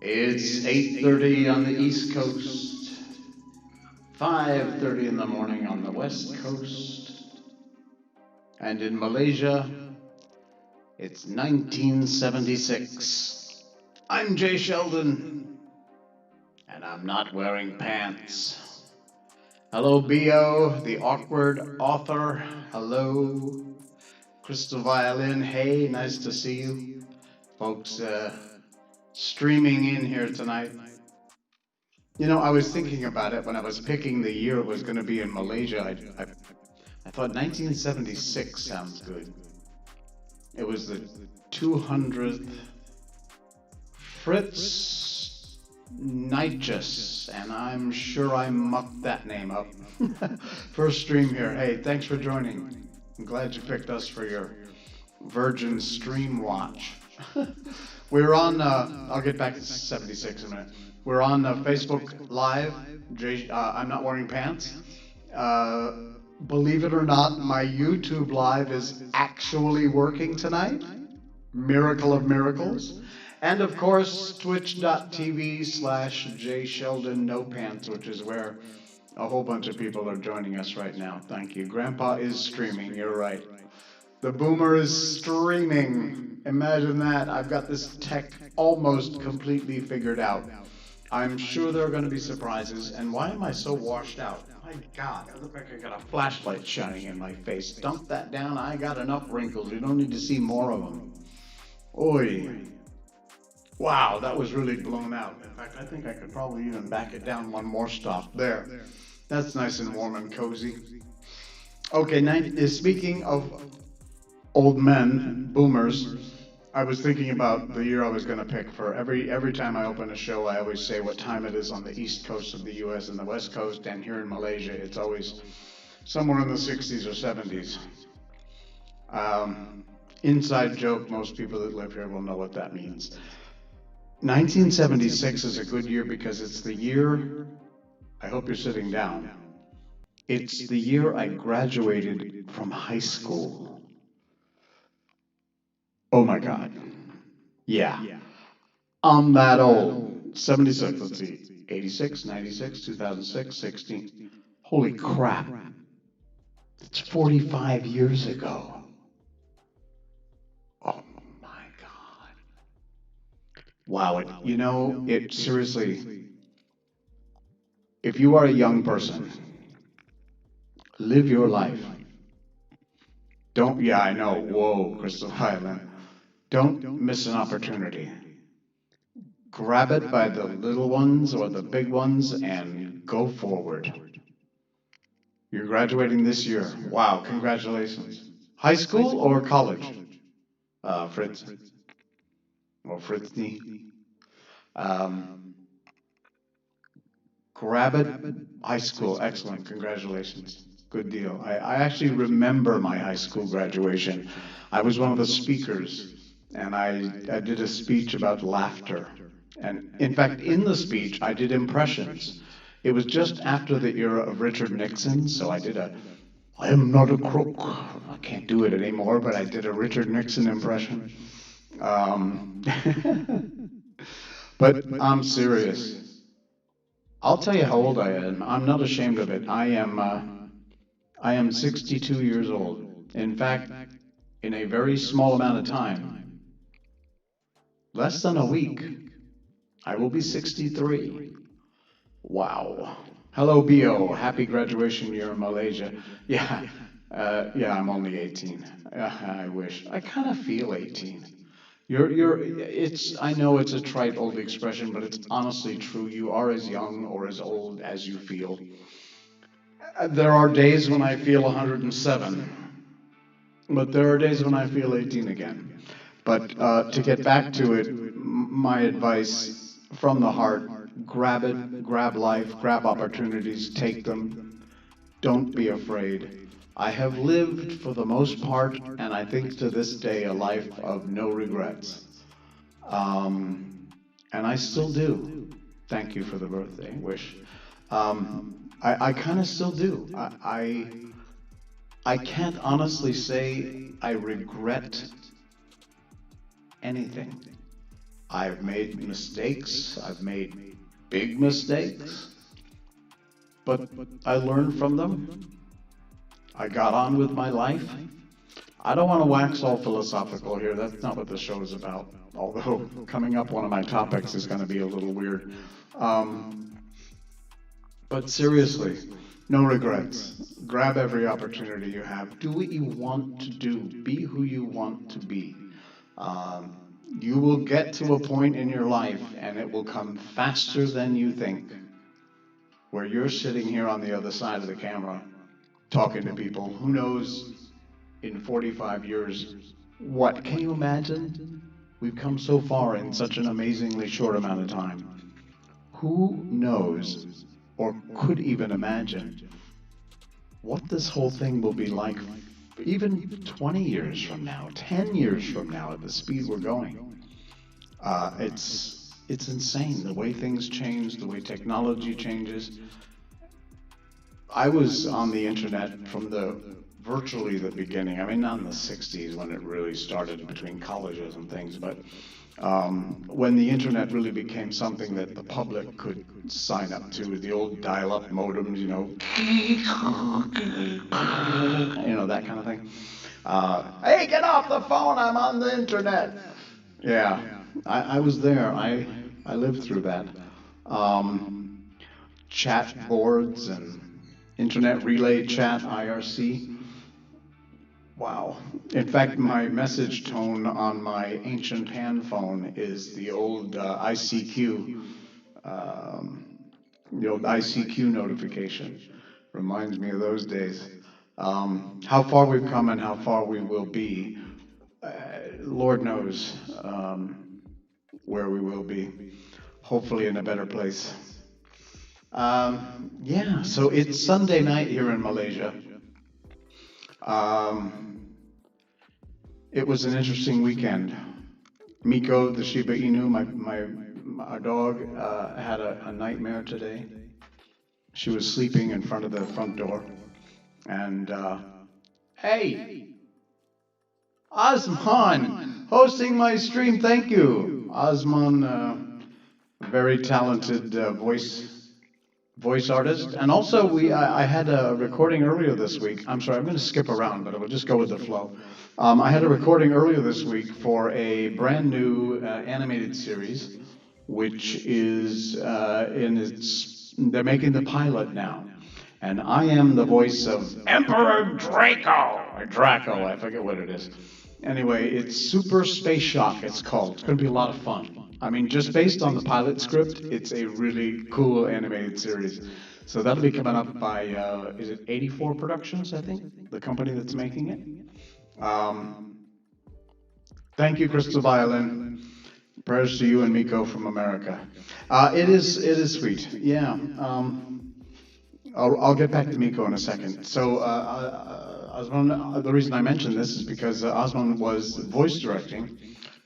It's 8:30 on the East Coast, 5:30 in the morning on the West Coast, and in Malaysia, it's 1976. I'm Jay Sheldon, and I'm not wearing pants. Hello, B.O., the awkward author. Hello, Crystal Violin. Hey, nice to see you. Folks, streaming in here tonight. You know, I was thinking about it when I was picking the year it was going to be in Malaysia. I thought 1976 sounds good. It was the 200th Fritz Nightjus, and I'm sure I mucked that name up. First stream here. Hey, thanks for joining. I'm glad you picked us for your Virgin Stream Watch. We're on, I'll get back to 76 in a minute. We're on Facebook Live. I'm not wearing pants. Believe it or not, my YouTube Live is actually working tonight. Miracle of miracles. And of course, twitch.tv/JSheldonNoPants, which is where a whole bunch of people are joining us right now. Thank you. Grandpa is streaming, you're right. The boomer is streaming. Imagine that. I've got this tech almost completely figured out. I'm sure there are going to be surprises. And why am I so washed out? My God, I look like I got a flashlight shining in my face. Dump that down. I got enough wrinkles. You don't need to see more of them. Oi. Wow, that was really blown out. In fact, I think I could probably even back it down one more stop. There. That's nice and warm and cozy. Okay, speaking of old men, boomers, I was thinking about the year I was going to pick for every time I open a show. I always say what time it is on the East Coast of the U.S. and the West Coast, and here in Malaysia, it's always somewhere in the 60s or 70s. Inside joke, most people that live here will know what that means. 1976 is a good year because it's the year, I hope you're sitting down, it's the year I graduated from high school. Oh my God. Yeah. I'm that old. 76, let's see. 86, 96, 2006, 16. Holy crap. It's 45 years ago. Oh my God. Wow. You know, it seriously, if you are a young person Live your life. Don't, yeah, I know, whoa, crystal violin. Don't miss an opportunity. Grab it by the little ones or the big ones and go forward. You're graduating this year. Wow, congratulations. High school or college? Fritz. Or Fritzy. Um, Grab it. High school. Excellent. Congratulations. Good deal. I actually remember my high school graduation. I was one of the speakers, and I did a speech about laughter. And in fact, in the speech, I did impressions. It was just after the era of Richard Nixon, so I am not a crook. I can't do it anymore, but I did a Richard Nixon impression. Um, but I'm serious. I'll tell you how old I am. I'm not ashamed of it. I am 62 years old. In fact, in a very small amount of time, less than a week, I will be 63. Wow. Hello, BO. Happy graduation year in Malaysia. Yeah, yeah, I'm only 18. I wish. I kind of feel 18. I know it's a trite old expression, but it's honestly true. You are as young or as old as you feel. There are days when I feel 107, but there are days when I feel 18 again. But to get back to it, my advice from the heart, grab it, grab life, grab opportunities, take them. Don't be afraid. I have lived for the most part, and I think to this day, a life of no regrets. Um, and I still do. Thank you for the birthday wish. I kind of still do. I can't honestly say I regret anything. I've made mistakes. I've made big mistakes, but I learned from them. I got on with my life. I don't want to wax all philosophical here. That's not what the show is about. Although coming up, one of my topics is going to be a little weird. But seriously, no regrets. Grab every opportunity you have. Do what you want to do. Be who you want to be. Um, you will get to a point in your life, and it will come faster than you think, where you're sitting here on the other side of the camera talking to people. Who knows in 45 years what? Can you imagine? We've come so far in such an amazingly short amount of time. Who knows or could even imagine what this whole thing will be like even 20 years from now, 10 years from now at the speed we're going? It's insane the way things change, the way technology changes. I was on the internet from virtually the beginning. I mean, not in the 60s when it really started between colleges and things, but when the internet really became something that the public could sign up to, the old dial-up modems, that kind of thing. Hey, get off the phone! I'm on the internet. Yeah, I was there. I lived through that. Chat boards and internet relay chat, IRC. Wow. In fact, my message tone on my ancient hand phone is the old ICQ, the old ICQ notification. Reminds me of those days. How far we've come and how far we will be, Lord knows where we will be. Hopefully in a better place. Yeah, so it's Sunday night here in Malaysia. It was an interesting weekend. Miko, the Shiba Inu, our dog, had a nightmare today. She was sleeping in front of the front door, and hey, Osman, hosting my stream. Thank you, Osman. Very talented voice artist, and also I had a recording earlier this week. I'm sorry, I'm going to skip around, but I will just go with the flow. I had a recording earlier this week for a brand new animated series, which is they're making the pilot now, And I am the voice of Emperor Draco, I forget what it is. Anyway, it's Super Space Shock, it's called. It's going to be a lot of fun. I mean, just based on the pilot script, it's a really cool animated series. So that'll be coming up by, is it 84 Productions, I think? The company that's making it. Thank you, Crystal Violin. Prayers to you and Miko from America. It is sweet. Yeah. I'll get back to Miko in a second. So, Osman, the reason I mentioned this is because Osman was voice directing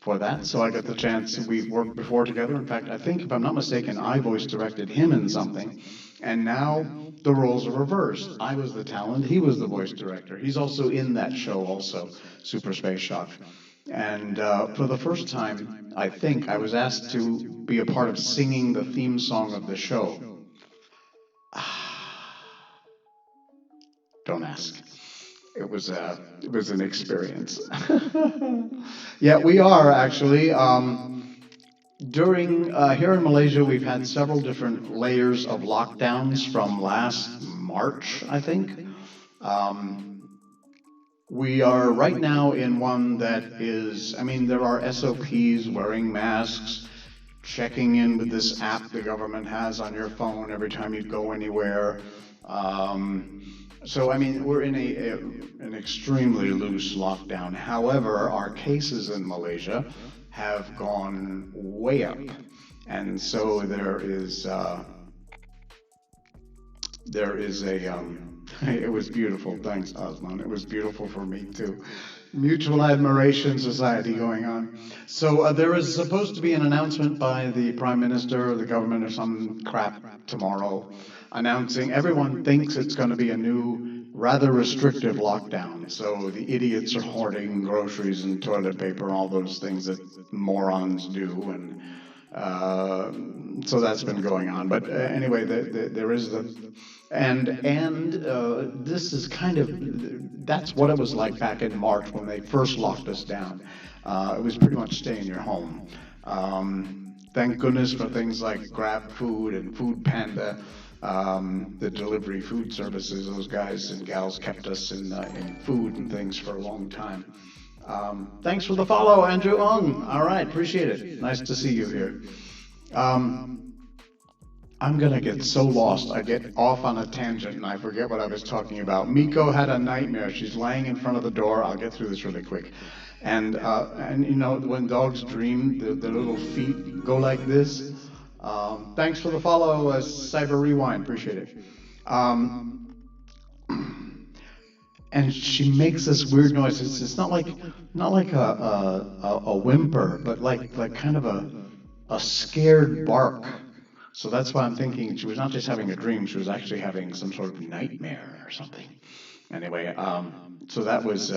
for that, so I got the chance. We've worked before together. In fact, I think, if I'm not mistaken, I voice directed him in something, and now the roles are reversed. I was the talent, he was the voice director. He's also in that show also, Super Space Shock. And for the first time, I think, I was asked to be a part of singing the theme song of the show. Don't ask. It was an experience. Yeah, we are actually. During here in Malaysia, we've had several different layers of lockdowns from last March, I think. We are right now in one that is, I mean, there are SOPs, wearing masks, checking in with this app the government has on your phone every time you go anywhere. So, I mean, we're in an extremely loose lockdown. However, our cases in Malaysia have gone way up. And so there is a, it was beautiful. Thanks, Osman. It was beautiful for me too. Mutual admiration society going on. So there is supposed to be an announcement by the Prime Minister or the government or some crap tomorrow announcing, everyone thinks it's going to be a new, rather restrictive lockdown. So the idiots are hoarding groceries and toilet paper and all those things that morons do. And so that's been going on. But anyway, there is the... And this is kind of, that's what it was like back in March when they first locked us down. It was pretty much stay in your home. Thank goodness for things like Grab Food and Food Panda, the delivery food services. Those guys and gals kept us in food and things for a long time. Thanks for the follow, Andrew Ong. All right, appreciate it. Nice to see you here. I'm gonna get so lost, I get off on a tangent and I forget what I was talking about. Miko had a nightmare. She's laying in front of the door. I'll get through this really quick. And you know, when dogs dream, their little feet go like this. Thanks for the follow, Cyber Rewind, appreciate it. And she makes this weird noise. It's not like a whimper, but like kind of a scared bark. So that's why I'm thinking she was not just having a dream, she was actually having some sort of nightmare or something. Anyway, so that was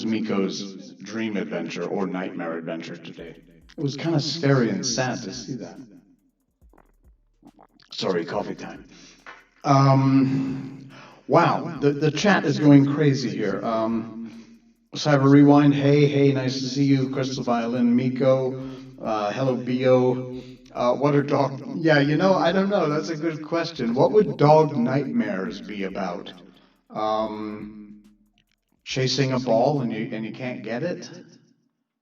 Miko's dream adventure or nightmare adventure today. It was kind of scary and sad to see that. Sorry, coffee time. Wow, the chat is going crazy here. Cyber Rewind, hey, nice to see you. Crystal Violin, Miko. Hello, Bio. What are dog... Yeah, you know, I don't know. That's a good question. What would dog nightmares be about? Chasing a ball and you can't get it?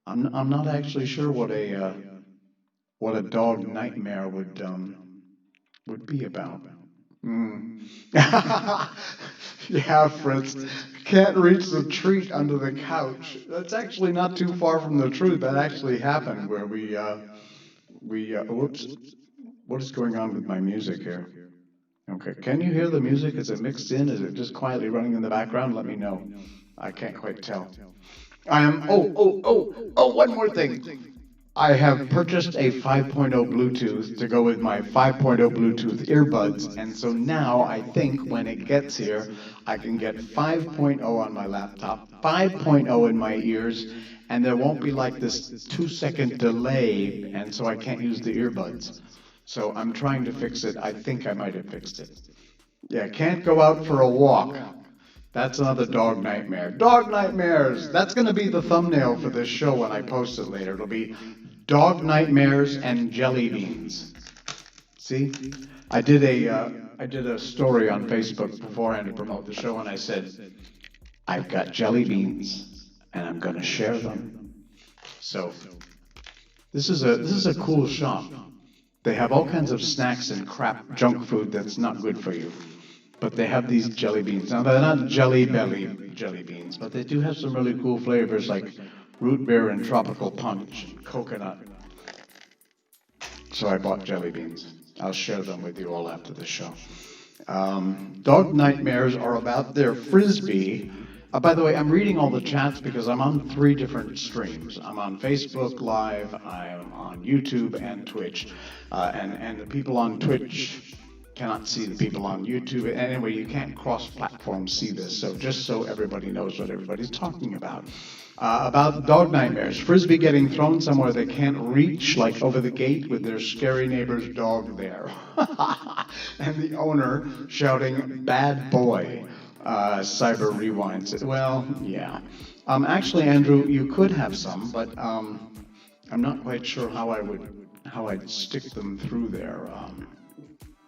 I'm not actually sure what a dog nightmare would be about. Yeah, Fritz. Can't reach the treat under the couch. That's actually not too far from the truth. That actually happened where we whoops. What is going on with my music here? Okay, can you hear the music? Is it mixed in? Is it just quietly running in the background? Let me know. I can't quite tell. I am, one more thing. I have purchased a 5.0 Bluetooth to go with my 5.0 Bluetooth earbuds, and so now I think when it gets here, I can get 5.0 on my laptop, 5.0 in my ears, and there won't be like this 2-second delay, and so I can't use the earbuds. So I'm trying to fix it. I think I might have fixed it. Yeah, can't go out for a walk. That's another dog nightmare. Dog nightmares! That's going to be the thumbnail for this show when I post it later. It'll be dog nightmares and jelly beans. See? I did a I did a story on Facebook beforehand to promote the show, and I said, I've got jelly beans, and I'm going to share them. So this is a cool shop. They have all kinds of snacks and crap junk food that's not good for you. But they have these jelly beans. Now they're not jelly belly jelly beans, but they do have some really cool flavors like root beer and tropical punch and coconut. So I bought jelly beans. I'll share them with you all after the show. Dog nightmares are about their frisbee. By the way, I'm reading all the chats because I'm on 3 different streams. I'm on Facebook Live, I'm on YouTube and Twitch. And the people on Twitch cannot see the people on YouTube. Anyway, you can't cross-platform see this, so just so everybody knows what everybody's talking about. About dog nightmares. Frisbee getting thrown somewhere they can't reach, like over the gate with their scary neighbor's dog there. And the owner shouting, "Bad boy." Cyber rewinds. Well, yeah. Actually, Andrew, you could have some, but I'm not quite sure how I'd stick them through there.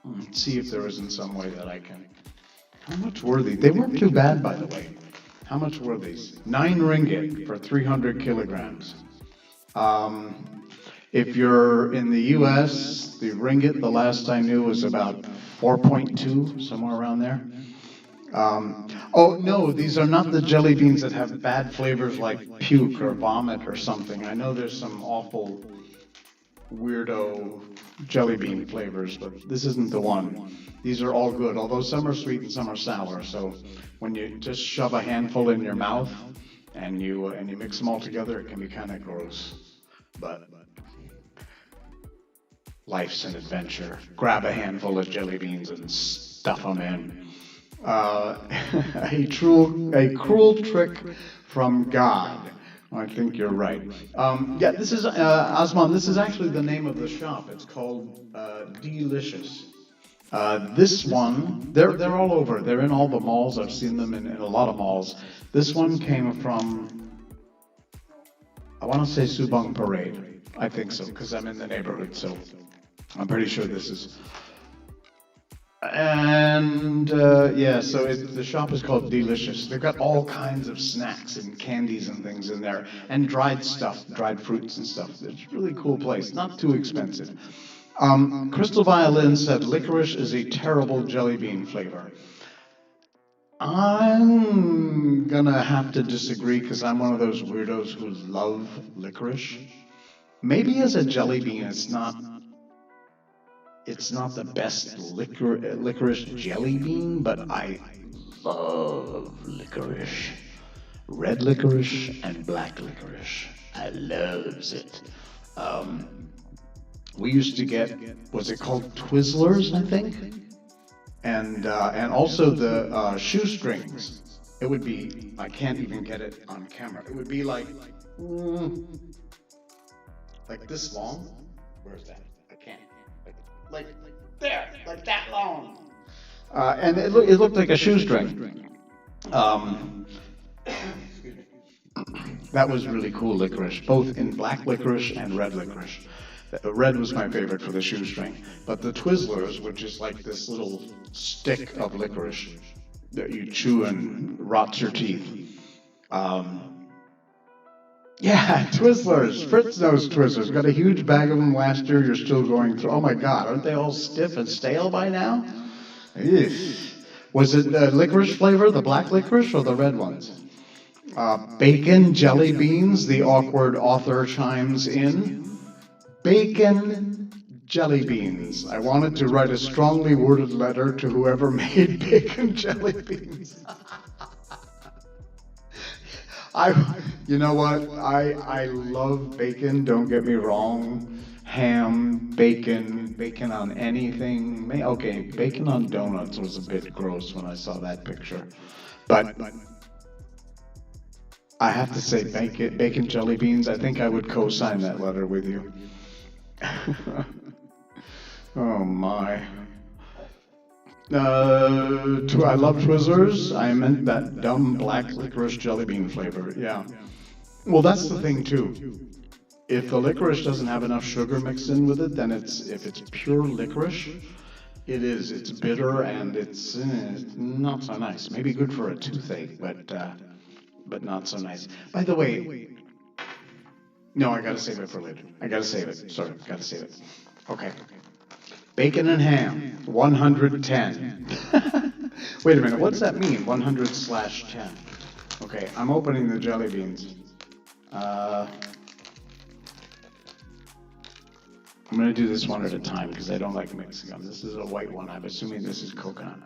Let's see if there isn't some way that I can. How much were these? They weren't too bad, by the way. How much were these? 9 ringgit for 300 kilograms. If you're in the US, the ringgit, the last I knew, was about 4.2, somewhere around there. Oh, no, these are not the jelly beans that have bad flavors like puke or vomit or something. I know there's some awful, weirdo jelly bean flavors, but this isn't the one. These are all good, although some are sweet and some are sour. So when you just shove a handful in your mouth and you mix them all together, it can be kind of gross. But life's an adventure. Grab a handful of jelly beans and stuff them in. A cruel trick from God. I think you're right. Yeah, this is Osman. This is actually the name of the shop. It's called Delicious. This one, they're all over. They're in all the malls. I've seen them in a lot of malls. This one came from, I want to say Subang Parade. I think so, because I'm in the neighborhood. So I'm pretty sure this is. And yeah, so the shop is called Delicious. They've got all kinds of snacks and candies and things in there, and dried stuff, dried fruits and stuff. It's a really cool place, not too expensive. Crystal Violin said licorice is a terrible jelly bean flavor. I'm gonna have to disagree because I'm one of those weirdos who love licorice. Maybe as a jelly bean, it's not the best licorice jelly bean, but I love licorice. Red licorice and black licorice. I loves it. We used to get, was it called Twizzlers, I think? And also the shoestrings. It would be, I can't even get it on camera. It would be like this long. Where's that? I can't. Like there, like that long. And it looked like a shoestring. That was really cool licorice, both in black licorice and red licorice. Red was my favorite for the shoestring, but the Twizzlers, which is like this little stick of licorice that you chew and rots your teeth. Yeah, Twizzlers. Fritz knows Twizzlers. Got a huge bag of them last year. You're still going through. Oh my God, aren't they all stiff and stale by now? Eugh. Was it the licorice flavor, the black licorice, or the red ones? Bacon jelly beans, the awkward author chimes in. Bacon jelly beans. I wanted to write a strongly worded letter to whoever made bacon jelly beans. You know what? I love bacon, don't get me wrong. Ham, bacon on anything. Okay, bacon on donuts was a bit gross when I saw that picture. But I have to say, bacon jelly beans, I think I would co-sign that letter with you. Oh my. I love Twizzlers. I meant that dumb black licorice jelly bean flavor. Yeah. Well, that's the thing too. If the licorice doesn't have enough sugar mixed in with it, then if it's pure licorice, It is. It's bitter and it's not so nice. Maybe good for a toothache, but not so nice. By the way, no, I gotta save it for later. I gotta save it. Sorry, gotta save it. Okay. Bacon and ham, 110. Wait a minute, what's that mean? 100/10. Okay, I'm opening the jelly beans. I'm gonna do this one at a time because I don't like mixing them. This is a white one. I'm assuming this is coconut.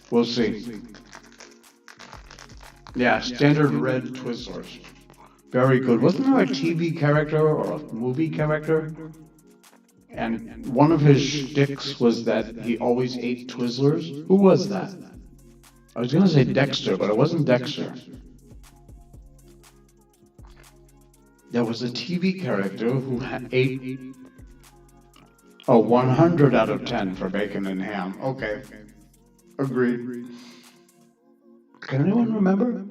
We'll see. Yeah, standard red Twizzlers. Very good. Wasn't there a TV character or a movie character? And one of his shticks was that he always ate Twizzlers. Who was that? I was gonna say Dexter, but it wasn't Dexter. There was a TV character who ate 100 out of 10 for bacon and ham. Okay, agreed. Can anyone remember?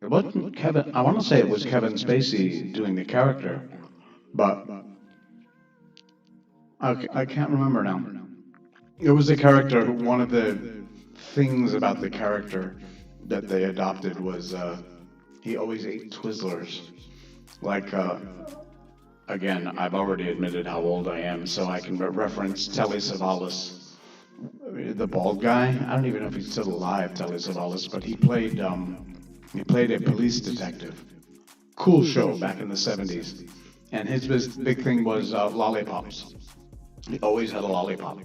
It wasn't Kevin. I want to say it was Kevin Spacey doing the character, but I can't remember now. It was a character. One of the things about the character that they adopted was he always ate Twizzlers. Like, again, I've already admitted how old I am, so I can reference Telly Savalas, the bald guy. I don't even know if he's still alive, Telly Savalas, but he played a police detective. Cool show back in the 70s. And his big thing was lollipops. He always had a lollipop.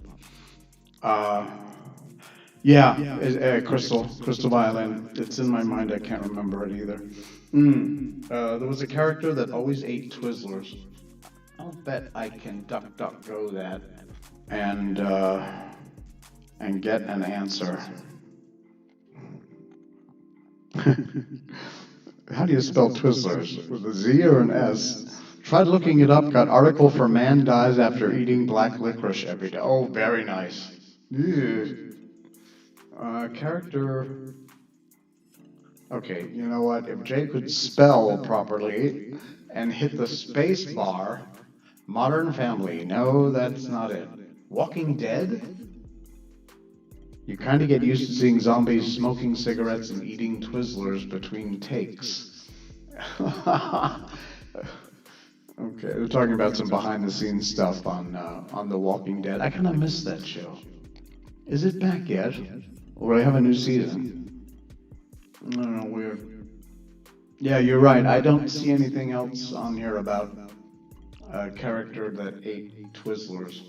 Crystal Violin. It's in my mind, I can't remember it either. There was a character that always ate Twizzlers. I'll bet I can go that and get an answer. How do you spell Twizzlers? With a Z or an S? Tried looking it up, got article for man dies after eating black licorice every day. Oh, very nice. Character. Okay, you know what? If Jay could spell properly and hit the space bar, Modern Family. No, that's not it. Walking Dead? You kind of get used to seeing zombies smoking cigarettes and eating Twizzlers between takes. Okay, they're talking about some behind-the-scenes stuff on The Walking Dead. I kind of missed that show. Is it back yet? Or do I have a new season? I don't know, weird. Yeah, you're right. I don't see anything else on here about a character that ate Twizzlers.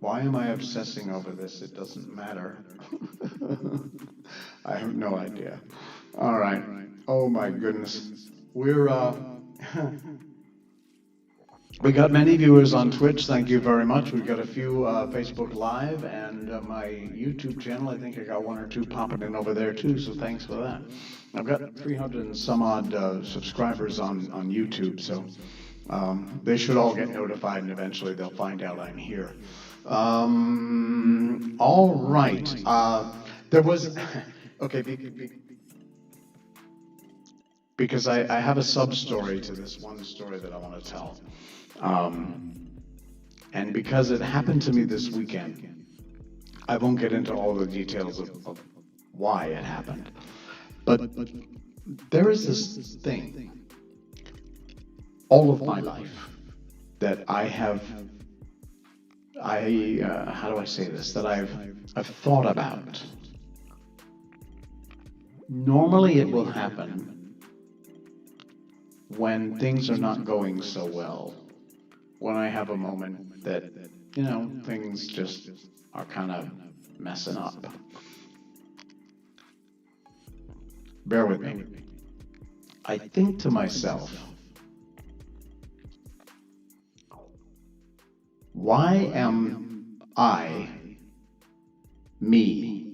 Why am I obsessing over this? It doesn't matter. I have no idea. All right. Oh my goodness. We got many viewers on Twitch. Thank you very much. We've got a few Facebook Live and my YouTube channel. I think I got one or two popping in over there too. So thanks for that. I've got 300 and some odd subscribers on YouTube. So they should all get notified, and eventually they'll find out I'm here. All right. There was okay because I have a sub story to this one story that I want to tell, and because it happened to me this weekend, I won't get into all the details of why it happened, but there is this thing all of my life that how do I say this, that I've thought about. Normally it will happen when things are not going so well, when I have a moment that, things just are kind of messing up. Bear with me. I think to myself, why am I me?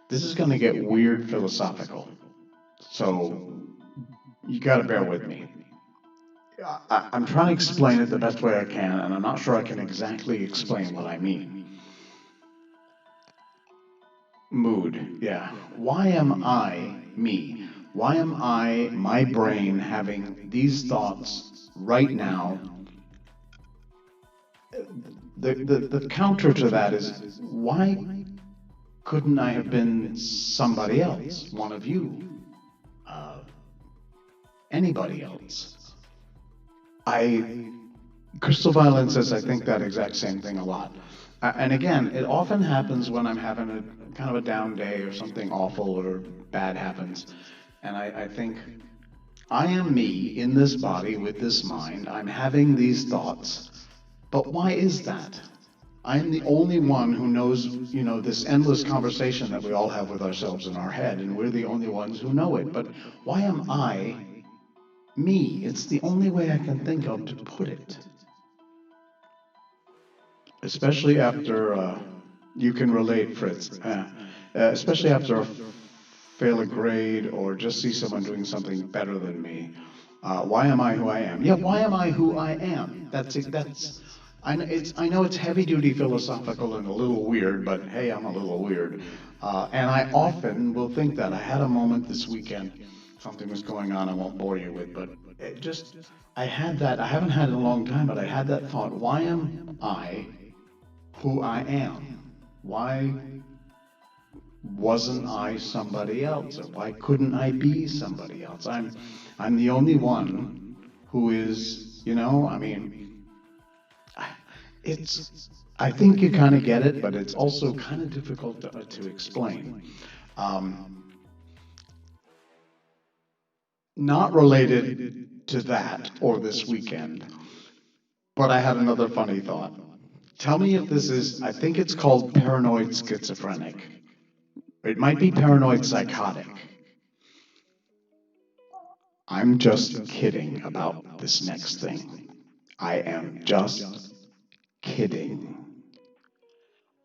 This is going to get weird philosophical, so you got to bear with me. I'm trying to explain it the best way I can, and I'm not sure I can exactly explain what I mean. Mood, yeah. Why am I me? Why am I, my brain, having these thoughts right now? The counter to that is, why couldn't I have been somebody else, one of you, uh, anybody else? I Crystal Violin says I think that exact same thing a lot. And again, it often happens when I'm having a kind of a down day or something awful or bad happens. And I think, I am me in this body with this mind. I'm having these thoughts. But why is that? I'm the only one who knows, this endless conversation that we all have with ourselves in our head, and we're the only ones who know it. But why am I me? It's the only way I can think of to put it. Especially after, you can relate, Fritz, especially after fail a grade or just see someone doing something better than me. Why am I who I am? Yeah, why am I who I am? I know it's heavy duty philosophical and a little weird, but hey, I'm a little weird. And I often will think that. I had a moment this weekend, something was going on I won't bore you with, but I had that, I haven't had it in a long time, but I had that thought, why am I who I am? Why wasn't I somebody else? Or why couldn't I be somebody else? I'm the only one who is, it's, I think you kind of get it, but it's also kind of difficult to explain. Not related to that or this weekend, but I had another funny thought. Tell me if this is, I think it's called paranoid schizophrenic. It might be paranoid psychotic. I'm just kidding about this next thing. I am just kidding.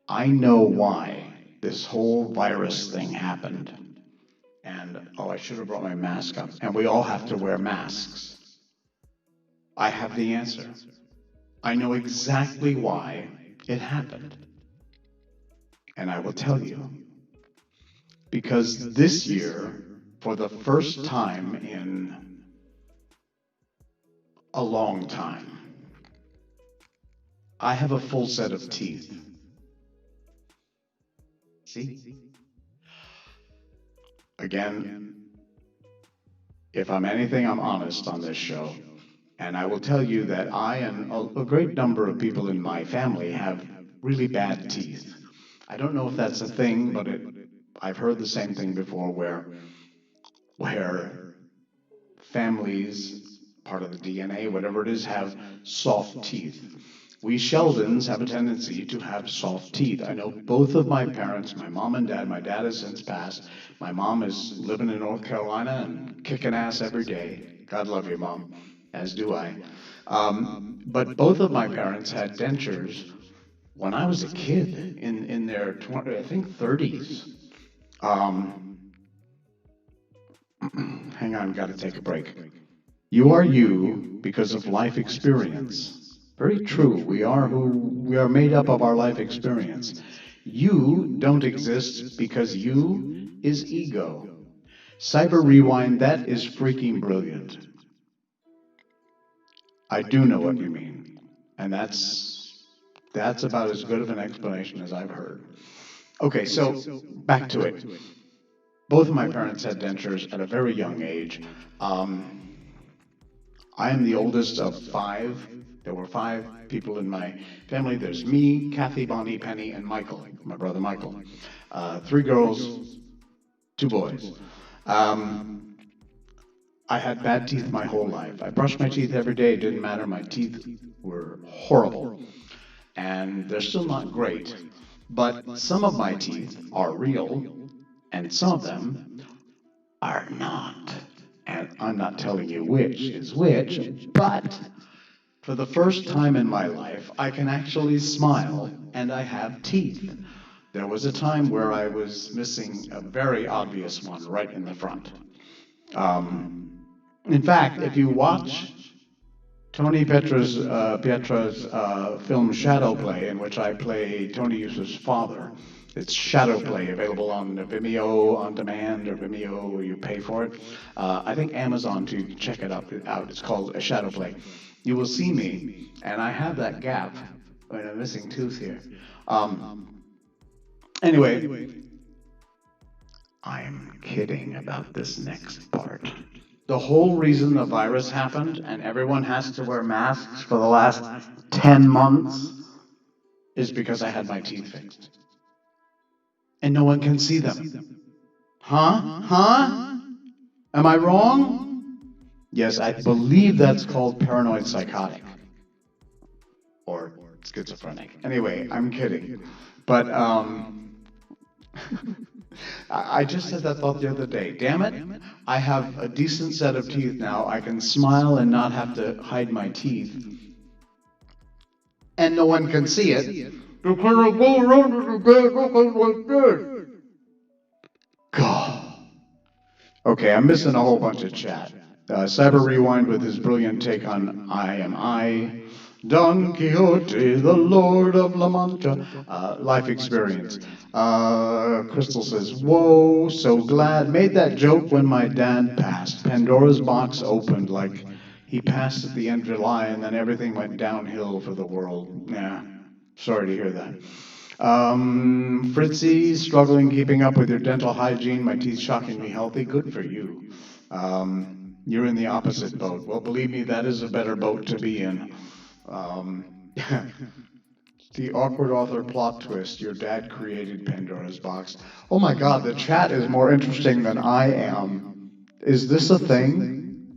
I know why this whole virus thing happened. And, oh, I should have brought my mask up. And we all have to wear masks. I have the answer. I know exactly why it happened. And I will tell you. Because this year, for the first time in a long time, I have a full set of teeth. See? Again, if I'm anything, I'm honest on this show. And I will tell you that I and a great number of people in my family have really bad teeth. I don't know if that's a thing, but I've heard the same thing before where families, part of the DNA, whatever it is, have soft teeth. We Sheldons have a tendency to have soft teeth. I know both of my parents, my mom and dad, my dad has since passed. My mom is living in North Carolina and kicking ass every day. God love you, Mom, as do I. But both of my parents had dentures when I was a kid in their, I think, 30s. Hang on, gotta take a break. You are you because of life experience. Very true. We are made up of our life experience. You don't exist because you is ego. Cyber Rewind, that is freaking brilliant. I do know what you mean. And that's about as good of an explanation as I've heard. Okay, so back to it. Both of my parents had dentures at a very young age. I am the oldest of 5. There were 5 people in my family. There's me, Kathy, Bonnie, Penny, and Michael, my brother Michael. 3 girls, 2 boys. I had bad teeth my whole life. I brushed my teeth every day. It didn't matter. My teeth were horrible. And they're still not great. But some of my teeth are real, and some of them are not. And I'm not telling you which is which, but for the first time in my life, I can actually smile, and I have teeth. There was a time where I was missing a very obvious one right in the front. In fact, if you watch Pietra's film Shadow Play, in which I play Tony Yusuf's father. It's Shadow Play, available on Vimeo on demand or Vimeo where you pay for it. I think Amazon too. Check it out. It's called a Shadow Play. You will see me, and I have that gap. Wait, I'm missing tooth here. Anyway, I'm kidding about this next part. The whole reason the virus happened and everyone has to wear masks for the last 10 months is because I had my teeth fixed. And no one can see them. Huh? Huh? Am I wrong? Yes, I believe that's called paranoid psychotic. Or schizophrenic. Anyway, I'm kidding. But, I just had that thought the other day. Damn it, I have a decent set of teeth now. I can smile and not have to hide my teeth. And no one can see it. Because I go around with like this. God. Okay, I'm missing a whole bunch of chat. Cyber Rewind with his brilliant take on I Am I. Don Quixote, the Lord of La Mancha. Life experience. Crystal says, whoa, so glad. Made that joke when my dad passed. Pandora's box opened like he passed at the end of July and then everything went downhill for the world. Yeah, sorry to hear that. Fritzy, struggling keeping up with your dental hygiene. My teeth shockingly healthy. Good for you. You're in the opposite boat. Well, believe me, that is a better boat to be in. The awkward author plot twist. Your dad created Pandora's box. Oh my God, the chat is more interesting than I am. Is this a thing?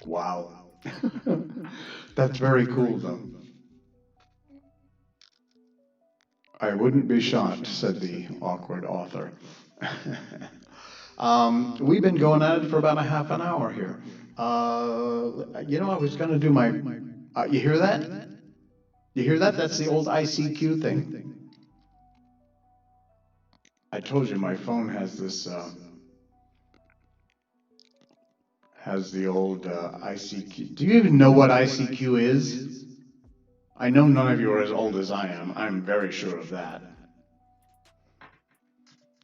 Wow. That's very cool, though. I wouldn't be shocked, said the awkward author. We've been going at it for about a half an hour here. I was going to do my... you hear that? You hear that? That's the old ICQ thing. I told you my phone has this... has the old ICQ. Do you even know what ICQ is? I know none of you are as old as I am. I'm very sure of that.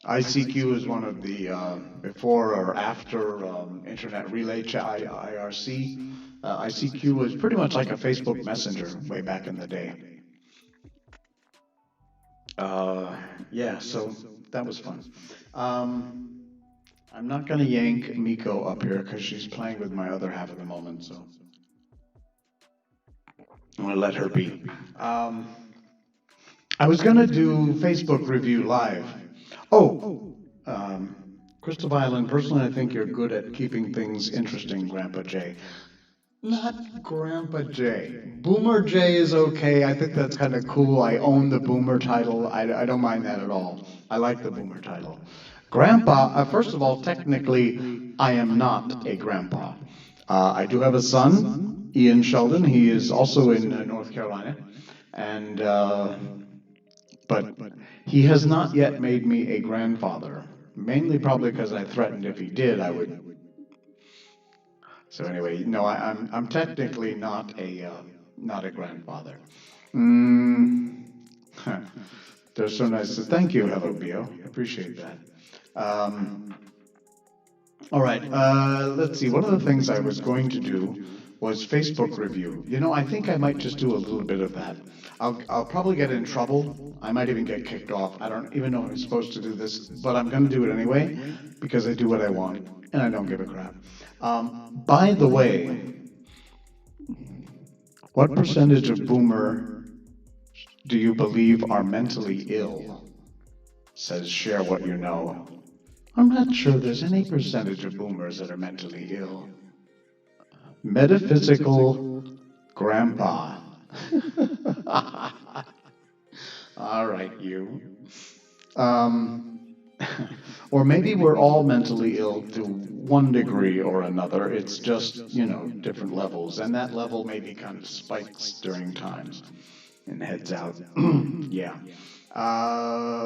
ICQ is one of the before or after Internet Relay Chat, IRC. ICQ was pretty much like a Facebook Messenger way back in the day. Yeah, so that was fun. I'm not going to yank Miko up here because she's playing with my other half at the moment, so I'm going to let her be. I was going to do Facebook review live. Crystal Violin, personally, I think you're good at keeping things interesting, Grandpa J. Not Grandpa J. Boomer J is okay. I think that's kind of cool. I own the Boomer title. I don't mind that at all. I like the Boomer title. Grandpa, first of all, technically, I am not a grandpa. I do have a son, Ian Sheldon. He is also in North Carolina. And, but he has not yet made me a grandfather. Mainly probably because I threatened if he did, I would. So anyway, no, I'm technically not a grandfather. They're so nice. Thank you, Hello Bio. Appreciate that. All right, let's see. One of the things I was going to do was Facebook review. I think I might just do a little bit of that. I'll probably get in trouble. I might even get kicked off. I don't even know if I'm supposed to do this, but I'm going to do it anyway because I do what I want and I don't give a crap. By the way, what percentage of boomer do you believe are mentally ill? Says share what you know. I'm not sure there's any percentage of boomers that are mentally ill. Metaphysical grandpa. All right, you. Or maybe we're all mentally ill to one degree or another. It's just, different levels. And that level maybe kind of spikes during times and heads out. Yeah.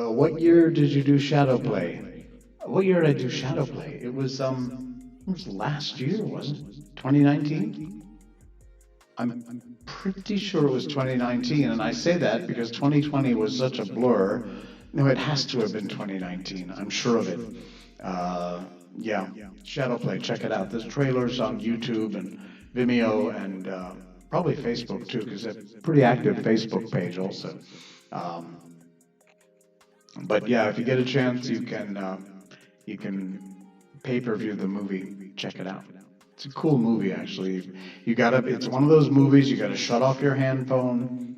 What year did you do Shadow Play? What year did I do Shadow Play? It was, It was last year, wasn't it? 2019? I'm pretty sure it was 2019, and I say that because 2020 was such a blur. No, it has to have been 2019. I'm sure of it. Uh, yeah, Shadowplay, check it out. There's trailers on YouTube and Vimeo and probably Facebook too, because it's a pretty active Facebook page also. Um, but yeah, if you get a chance, you can pay-per-view the movie. Check it out. It's a cool movie, actually. You gotta. It's one of those movies you gotta shut off your handphone,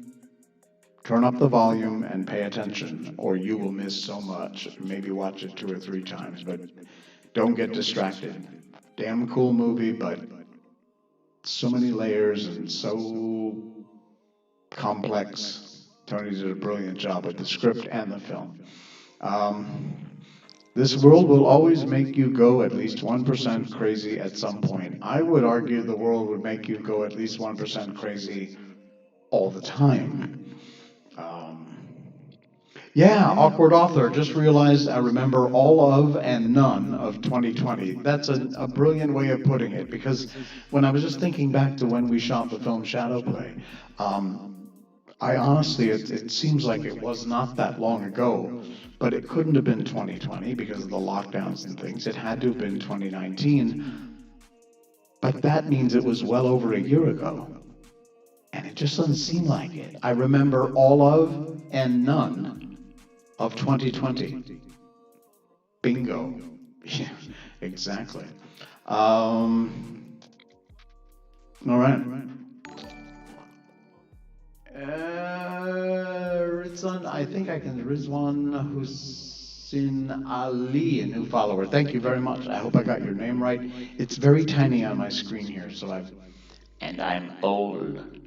turn up the volume, and pay attention, or you will miss so much. Maybe watch it 2 or 3 times, but don't get distracted. Damn cool movie, but so many layers and so complex. Tony did a brilliant job with the script and the film. Um, this world will always make you go at least 1% crazy at some point. I would argue the world would make you go at least 1% crazy all the time. Um, yeah, awkward author. Just realized I remember all of and none of 2020. That's a brilliant way of putting it because when I was just thinking back to when we shot the film Shadowplay, um, I honestly, it seems like it was not that long ago, but it couldn't have been 2020 because of the lockdowns and things. It had to have been 2019, but that means it was well over a year ago. And it just doesn't seem like it. I remember all of and none of 2020. Bingo. Yeah, exactly. All right. Rizwan, I think I can. Rizwan Hussein Ali, a new follower. Thank you very much. I hope I got your name right. It's very tiny on my screen here, so and I'm old.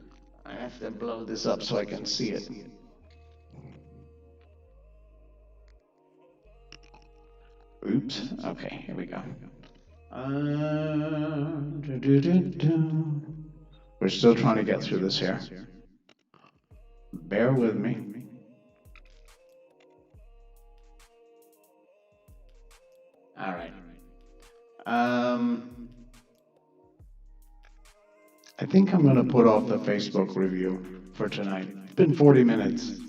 I have to blow this up so I can see it. Oops. Okay, here we go. We're still trying to get through this here. Bear with me. All right. I think I'm going to put off the Facebook review for tonight. It's been 40 minutes.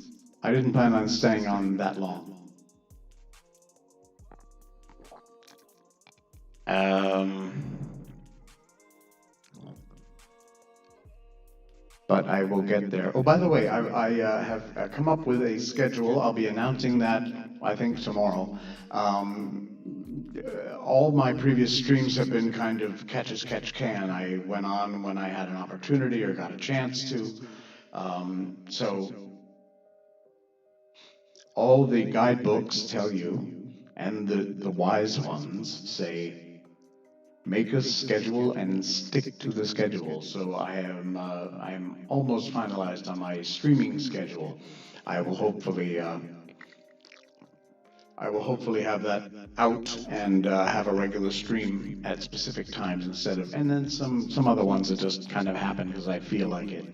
I didn't plan on staying on that long. But I will get there. Oh, by the way, I have come up with a schedule. I'll be announcing that, I think, tomorrow. All my previous streams have been kind of catch as catch can. I went on when I had an opportunity or got a chance to. So all the guidebooks tell you, and the wise ones say, make a schedule and stick to the schedule. So I am almost finalized on my streaming schedule. I will hopefully have that out and have a regular stream at specific times instead of, and then some other ones that just kind of happen because I feel like it.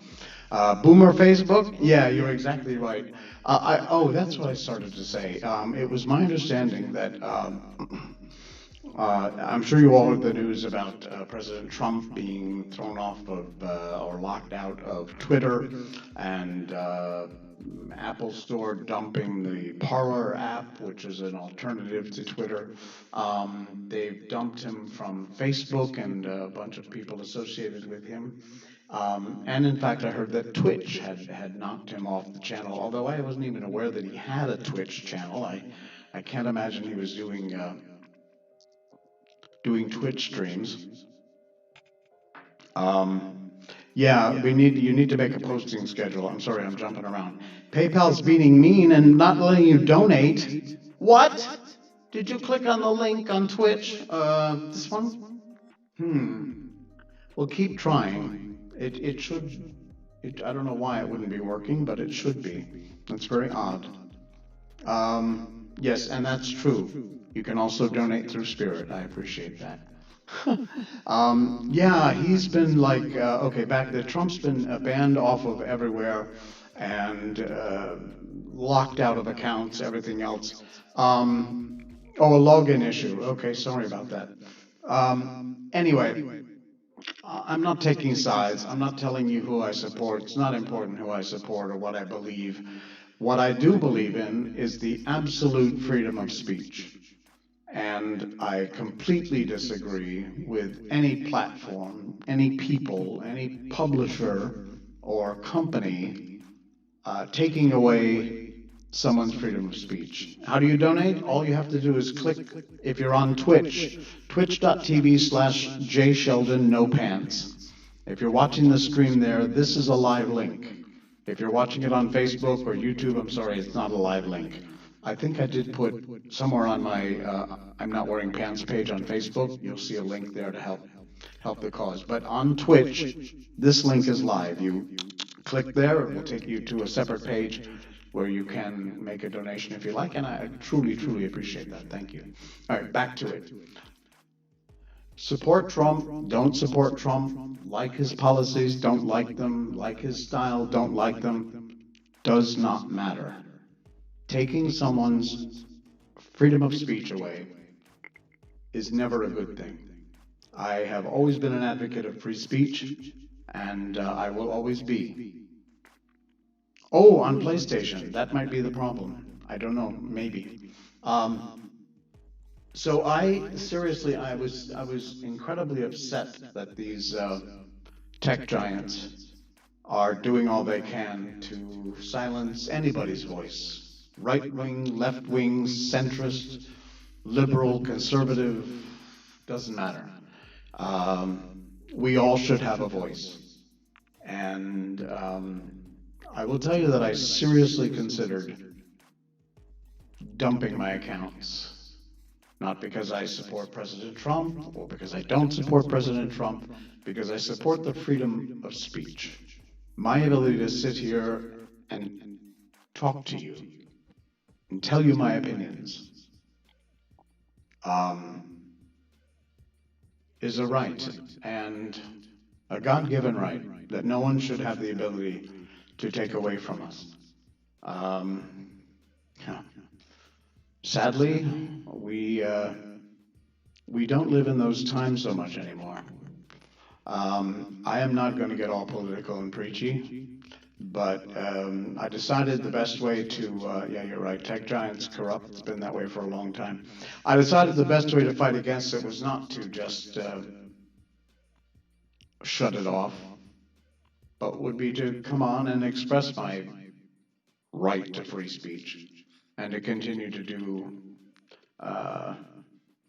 Boomer Facebook? Yeah, you're exactly right. That's what I started to say. It was my understanding that I'm sure you all heard the news about President Trump being thrown off of or locked out of Twitter, and Apple Store dumping the Parler app, which is an alternative to Twitter. They've dumped him from Facebook and a bunch of people associated with him. And in fact, I heard that Twitch had knocked him off the channel, although I wasn't even aware that he had a Twitch channel. I can't imagine he was doing Twitch streams. Yeah, you need to make a posting schedule. I'm sorry, I'm jumping around. PayPal's being mean and not letting you donate. What? Did you click on the link on Twitch? This one? Well, keep trying. It should. I don't know why it wouldn't be working, but it should be. That's very odd. Yes, and that's true. You can also donate through Spirit. I appreciate that. Yeah, he's been like, okay, back there. Trump's been banned off of everywhere and locked out of accounts, everything else. A login issue. Okay, sorry about that. Anyway, I'm not taking sides. I'm not telling you who I support. It's not important who I support or what I believe. What I do believe in is the absolute freedom of speech. And I completely disagree with any platform, any people, any publisher or company taking away someone's freedom of speech. How do you donate? All you have to do is click, if you're on Twitch, twitch.tv/jsheldon no pants. If you're watching the stream there, this is a live link. If you're watching it on Facebook or YouTube, I'm sorry, it's not a live link. I think I did put somewhere on my I'm Not Wearing Pants page on Facebook, you'll see a link there to help the cause. But on Twitch, this link is live. You click there, it will take you to a separate page where you can make a donation if you like, and I truly, truly appreciate that. Thank you. All right, back to it. Support Trump, don't support Trump, like his policies, don't like them, like his style, don't like them, does not matter. Taking someone's freedom of speech away is never a good thing. I have always been an advocate of free speech, and I will always be. Oh, on PlayStation, that might be the problem. I don't know, maybe. So seriously, I was incredibly upset that these tech giants are doing all they can to silence anybody's voice. Right wing, left wing, centrist, liberal, conservative, doesn't matter. We all should have a voice. And I will tell you that I seriously considered dumping my accounts. Not because I support President Trump or because I don't support President Trump, because I support the freedom of speech. My ability to sit here and talk to you and tell you my opinions is a right, and a God-given right that no one should have the ability to take away from us. Sadly, we don't live in those times so much anymore. I am not going to get all political and preachy, but I decided the best way to, yeah, you're right, tech giants corrupt, it's been that way for a long time. I decided the best way to fight against it was not to just shut it off, but would be to come on and express my right to free speech and to continue to do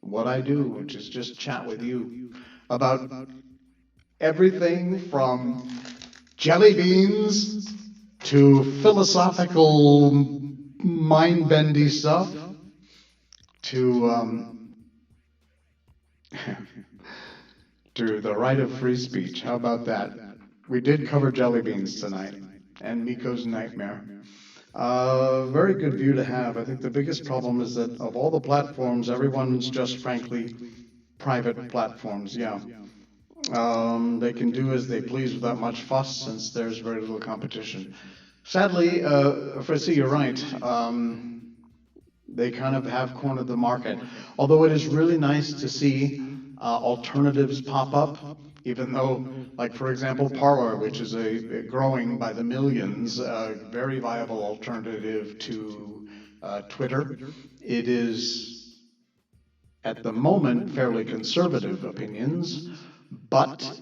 what I do, which is just chat with you about everything from Jellybeans to philosophical mind-bendy stuff to to the right of free speech. How about that? We did cover Jellybeans tonight and Miko's nightmare. Very good view to have. I think the biggest problem is that of all the platforms, everyone's just frankly private platforms, yeah. They can do as they please without much fuss since there's very little competition. Sadly, Fritzy, you're right. They kind of have cornered the market. Although it is really nice to see alternatives pop up, even though, like for example, Parler, which is growing by the millions, a very viable alternative to Twitter. It is, at the moment, fairly conservative opinions, but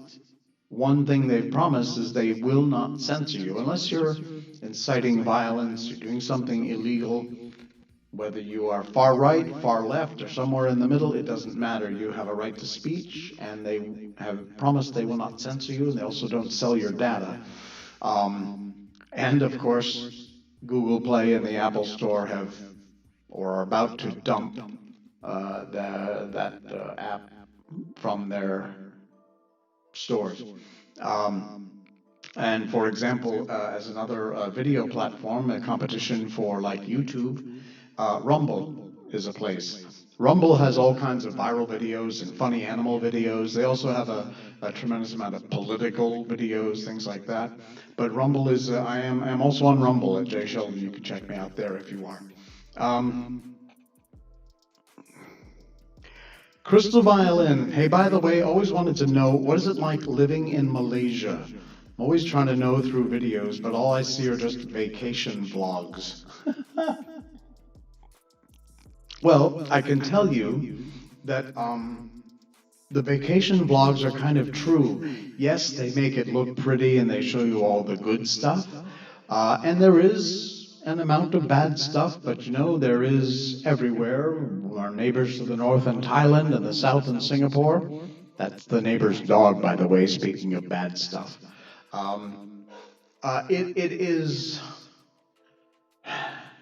one thing they've promised is they will not censor you unless you're inciting violence, you're doing something illegal. Whether you are far right, far left, or somewhere in the middle, it doesn't matter. You have a right to speech, and they have promised they will not censor you, and they also don't sell your data. And of course, Google Play and the Apple Store have, or are about to dump that app from their stores. And for example, as another video platform, a competition for like YouTube, Rumble is a place. Rumble has all kinds of viral videos and funny animal videos. They also have a tremendous amount of political videos, things like that. But Rumble is, I'm also on Rumble at J Sheldon. You can check me out there if you are. Crystal Violin. Hey, by the way, always wanted to know, what is it like living in Malaysia? I'm always trying to know through videos, but all I see are just vacation vlogs. Well, I can tell you that the vacation vlogs are kind of true. Yes, they make it look pretty and they show you all the good stuff. And there is an amount of bad stuff, but you know, there is everywhere. Our neighbors to the north in Thailand and the south in Singapore. That's the neighbor's dog, by the way, speaking of bad stuff. Um, it is,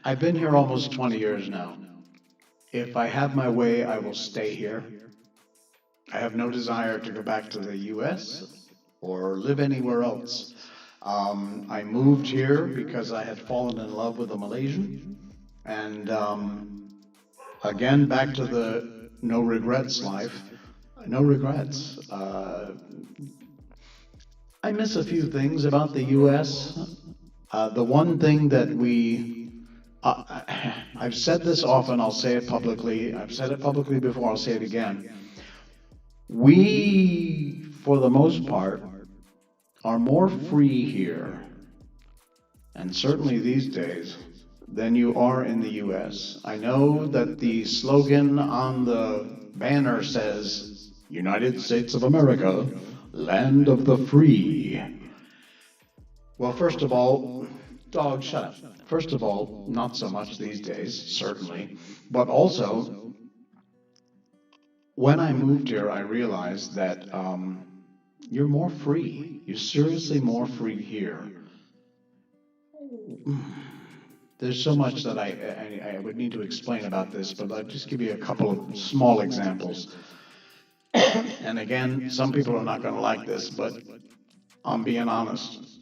I've been here almost 20 years now. If I have my way, I will stay here. I have no desire to go back to the US or live anywhere else. I moved here because I had fallen in love with a Malaysian. And again, back to the no regrets life. No regrets. I miss a few things about the US. The one thing that I've said this often, I'll say it publicly. I've said it publicly before, I'll say it again. We, for the most part, are more free here, and certainly these days, than you are in the US. I know that the slogan on the banner says, United States of America, land of the free. Well, first of all, dog, shut up. First of all, not so much these days, certainly, but also, when I moved here, I realized that you're more free. You're seriously more free here. There's so much that I would need to explain about this, but I'll just give you a couple of small examples. And again, some people are not going to like this, but I'm being honest.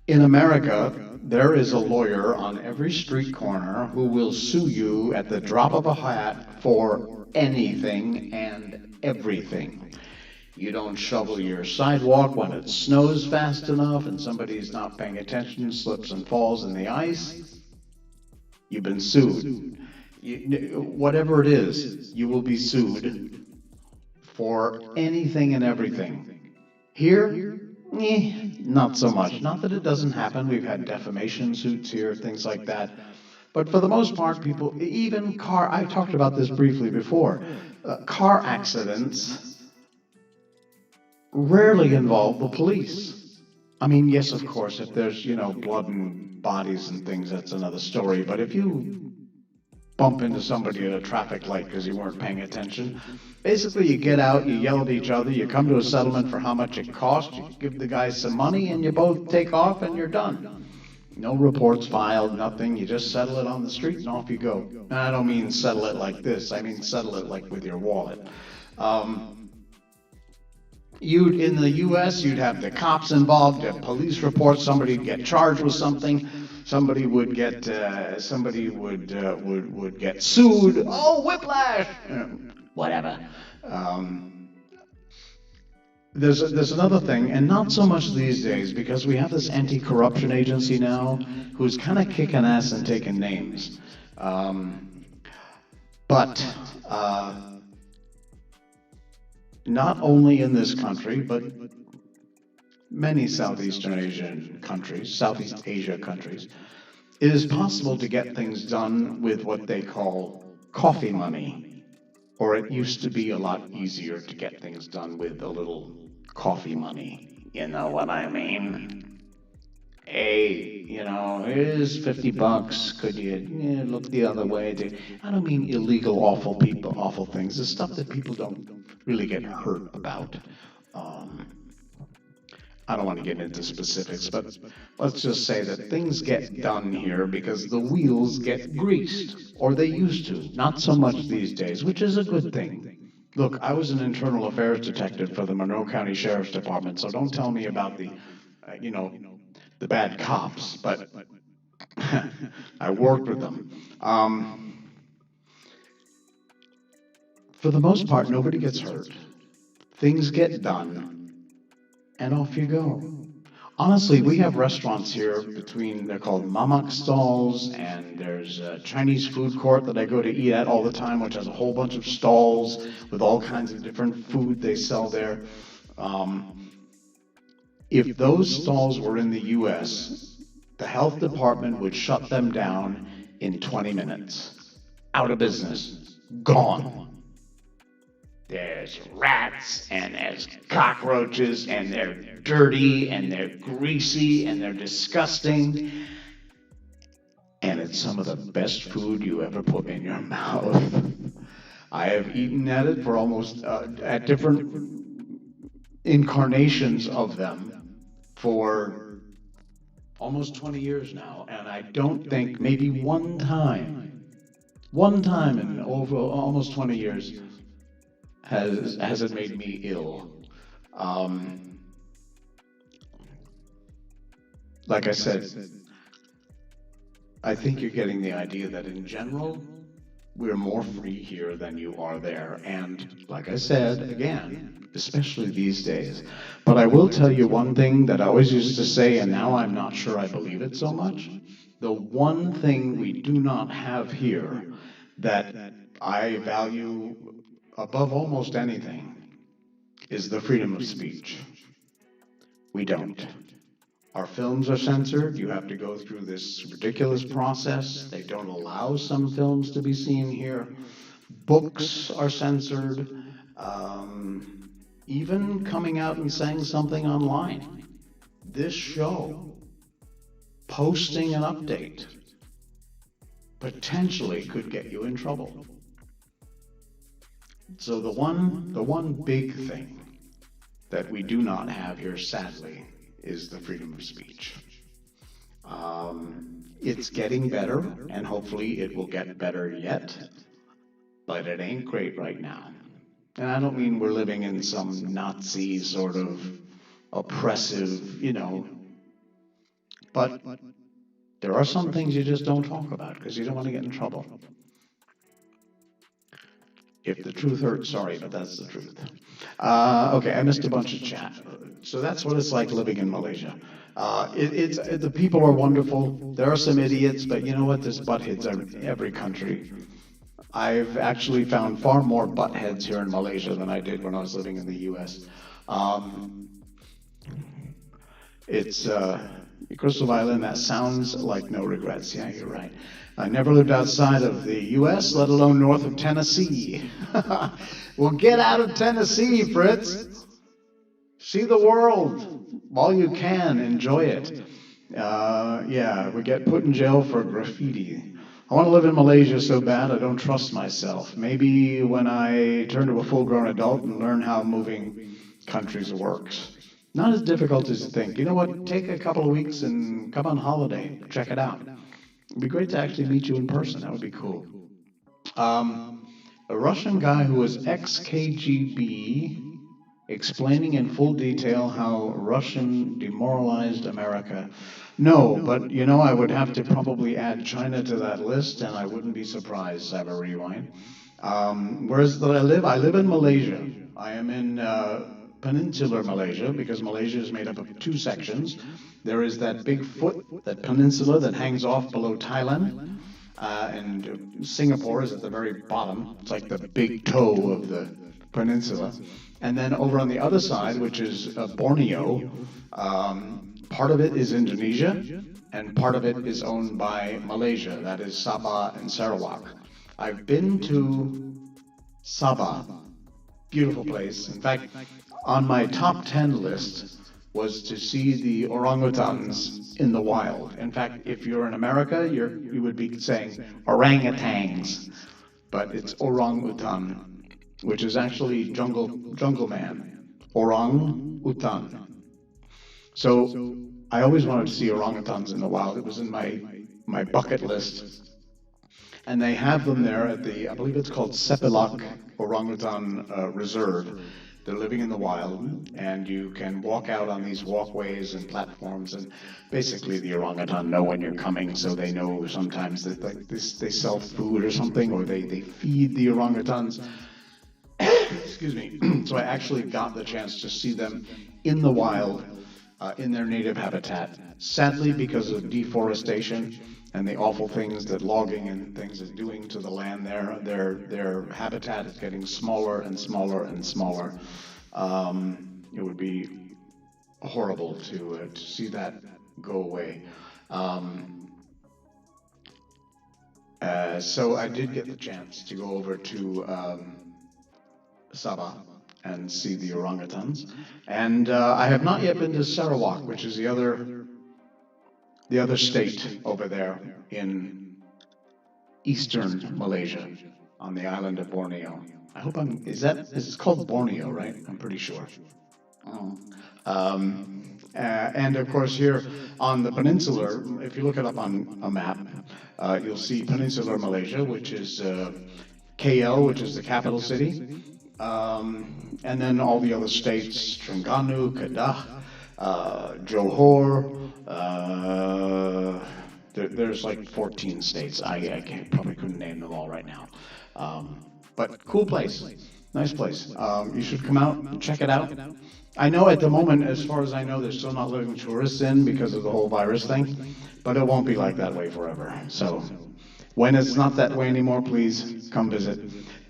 In America, there is a lawyer on every street corner who will sue you at the drop of a hat for anything and everything. You don't shovel your sidewalk when it snows fast enough and somebody's not paying attention, slips and falls in the ice, you've been sued. Whatever it is, you will be sued for anything and everything. Here, not so much. Not that it doesn't happen. We've had defamation suits here, things like that. But for the most part, people, even I talked about this briefly before, car accidents rarely involve the police. I mean, yes, of course, if there's, blood and bodies and things, that's another story. But if you bump into somebody at a traffic light because you weren't paying attention, basically you get out, you yell at each other, you come to a settlement for how much it cost, you give the guy some money, and you both take off and you're done. No reports filed, nothing. You just settle it on the street and off you go. And I don't mean settle it like this. I mean settle it like with your wallet. In the U.S., you'd have the cops involved, a police report, somebody would get charged with something, somebody would get sued. Oh, whiplash! Whatever. There's another thing, and not so much these days, because we have this anti-corruption agency now, who's kind of kicking ass and taking names. But not only in this country, but many Southeast Asia countries, it is possible to get things done with what they call coffee money. Or it used to be a lot easier to get things done with a little coffee money. You know what I mean? Hey, here's $50. Could you look the other way? I don't mean illegal, awful things. The stuff that people don't really get hurt about. I don't want to get into specifics, but let's just say that things get done here because the wheels get greased, or they used to. Not so much these days, which is a good thing. Look, I was an internal affairs detective for the Monroe County Sheriff's Department, so don't tell me about the bad cops, but I worked with them. For the most part, nobody gets hurt. Things get done, and off you go. Honestly, we have restaurants here between, they're called mamak stalls, and there's a Chinese food court that I go to eat at all the time, which has a whole bunch of stalls with all kinds of different food they sell there. Um, if those stalls were in the US, the health department would shut them down in 20 minutes. Out of business. Gone. There's rats and there's cockroaches and they're dirty and they're greasy and they're disgusting. And it's some of the best food you ever put in your mouth. I have eaten at it for almost, at different incarnations of them for almost 20 years now. And I don't think, maybe one time in over almost 20 years, has it made me ill. Um, like I said, I think you're getting the idea that in general, we're more free here than you are there. And like I said, again, especially these days. But I will tell you one thing that I always used to say, and now I'm not sure I believe it so much. The one thing we do not have here that I value above almost anything is the freedom of speech. We don't. Our films are censored. You have to go through this ridiculous process. They don't allow some films to be seen here. Books are censored. Even coming out and saying something online. This show, posting an update, potentially could get you in trouble. So the one big thing that we do not have here, sadly, is the freedom of speech. It's getting better, and hopefully it will get better yet, but it ain't great right now. And I don't mean we're living in some Nazi sort of oppressive, but there are some things you just don't talk about because you don't want to get in trouble. If the truth hurts, sorry, but that's the truth. Okay, I missed a bunch of chat. So that's what it's like living in Malaysia. The people are wonderful. There are some idiots, but you know what? There's buttheads in every country. I've actually found far more buttheads here in Malaysia than I did when I was living in the US. It's Crystal Island, that sounds like no regrets. Yeah, you're right. I never lived outside of the U.S., let alone north of Tennessee. Well, get out of Tennessee, Fritz. See the world while you can. Enjoy it. Yeah, we get put in jail for graffiti. I want to live in Malaysia so bad I don't trust myself. Maybe when I turn to a full-grown adult and learn how moving countries works. Not as difficult as you think. You know what? Take a couple of weeks and come on holiday. Check it out. It'd be great to actually meet you in person. That would be cool. A Russian guy who was ex-KGB explaining in full detail how Russian demoralized America. No, but I would have to probably add China to that list, and I wouldn't be surprised. I have a rewind. Where is it that I live? I live in Malaysia. I am in peninsular Malaysia, because Malaysia is made up of two sections. There is that big foot, that peninsula that hangs off below Thailand, and Singapore is at the very bottom. It's like the big toe of the peninsula. And then over on the other side, which is Borneo, part of it is Indonesia, and part of it is owned by Malaysia. That is Sabah and Sarawak. I've been to Sabah. Beautiful place. In fact, on my top 10 list was to see the orangutans in the wild. In fact, if you're in America, you would be saying orangutans, but it's orangutan, which is actually jungle man. Orang-utan. So I always wanted to see orangutans in the wild. It was in my bucket list. And they have them there at I believe it's called Sepilak Orangutan Reserve. They're living in the wild, and you can walk out on these walkways and platforms, and basically the orangutan know when you're coming, so they know sometimes that they sell food or something, or they feed the orangutans. Excuse me. So I actually got the chance to see them in the wild. in their native habitat. Sadly, because of deforestation and the awful things that logging and things is doing to the land there, their habitat is getting smaller and smaller and smaller. It would be horrible to see that go away. Um, so I did get the chance to go over to Sabah and see the orangutans, and I have not yet been to Sarawak, which is the other state over there in eastern Malaysia on the island of Borneo. I hope I'm, is it called Borneo, right? I'm pretty sure. Oh. And of course, here on the peninsular, if you look it up on a map, you'll see peninsular Malaysia, which is KL, which is the capital city, and then all the other states: Terengganu, Kedah, Johor. There's like 14 states. Probably couldn't name them all right now. But cool place, nice place. You should come out and check it out. I know at the moment, as far as I know, they're still not letting tourists in because of the whole virus thing, but it won't be like that way forever. So when it's not that way anymore, please come visit.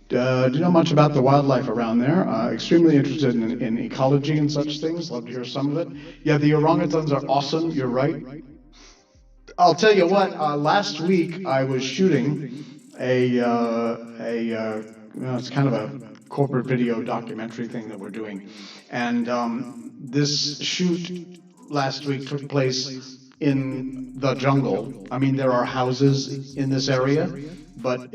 Do you know much about the wildlife around there? Extremely interested in ecology and such things. Love to hear some of it. Yeah, the orangutans are awesome. You're right. I'll tell you what. Last week I was shooting it's kind of a corporate video documentary thing that we're doing, and this shoot last week took place in the jungle. I mean, there are houses in this area, but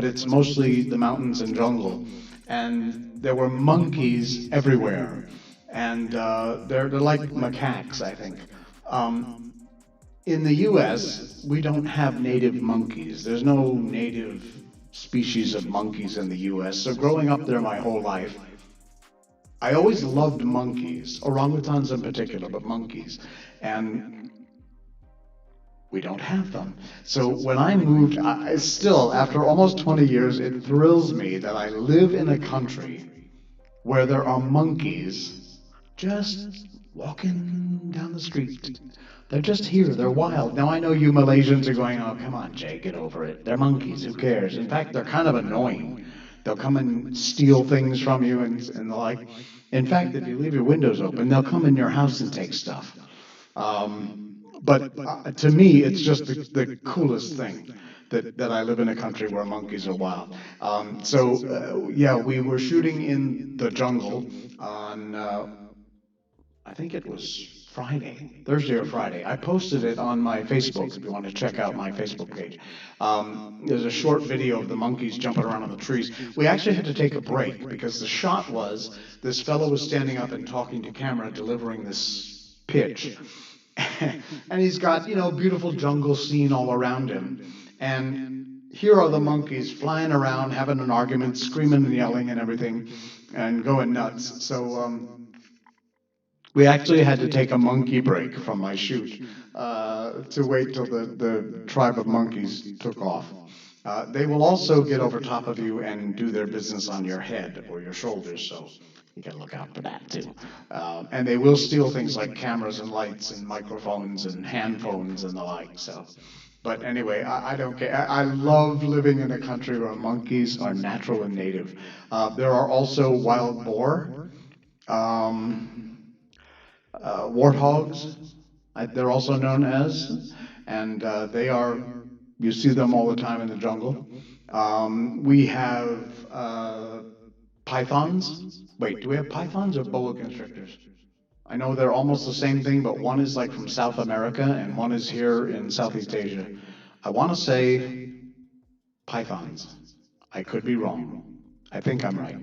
it's mostly the mountains and jungle, and there were monkeys everywhere, and they're like macaques, I think. In the US, we don't have native monkeys. There's no native species of monkeys in the US. So growing up there my whole life, I always loved monkeys, orangutans in particular, but monkeys. And we don't have them. So when I moved, still, after almost 20 years, it thrills me that I live in a country where there are monkeys just walking down the street. They're just here. They're wild. Now, I know you Malaysians are going, oh, come on, Jay, get over it. They're monkeys. Who cares? In fact, they're kind of annoying. They'll come and steal things from you and the like. In fact, if you leave your windows open, they'll come in your house and take stuff. But to me, it's just the coolest thing that I live in a country where monkeys are wild. Yeah, we were shooting in the jungle on, I think it was Thursday or Friday. I posted it on my Facebook if you want to check out my Facebook page. There's a short video of the monkeys jumping around on the trees. We actually had to take a break because the shot was this fellow was standing up and talking to camera, delivering this pitch. And he's got, beautiful jungle scene all around him. And here are the monkeys flying around, having an argument, screaming and yelling and everything, and going nuts. So, we actually had to take a monkey break from my shoot to wait till the tribe of monkeys took off. They will also get over top of you and do their business on your head or your shoulders, so you gotta look out for that too. And they will steal things like cameras and lights and microphones and hand phones and the like. So, but anyway, I don't care. I love living in a country where monkeys are natural and native. There are also wild boar. Warthogs, they're also known as, and you see them all the time in the jungle. We have pythons. Wait, do we have pythons or boa constrictors? I know they're almost the same thing, but one is like from South America and one is here in Southeast Asia. I want to say pythons. I could be wrong. I think I'm right.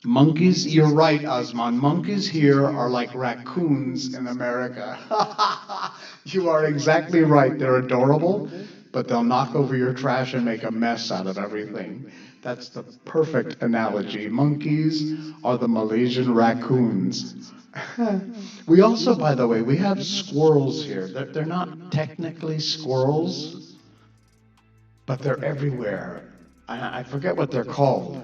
Monkeys, you're right, Osman. Monkeys here are like raccoons in America. You are exactly right. They're adorable, but they'll knock over your trash and make a mess out of everything. That's the perfect analogy. Monkeys are the Malaysian raccoons. We also, by the way, we have squirrels here. They're not technically squirrels, but they're everywhere. I forget what they're called.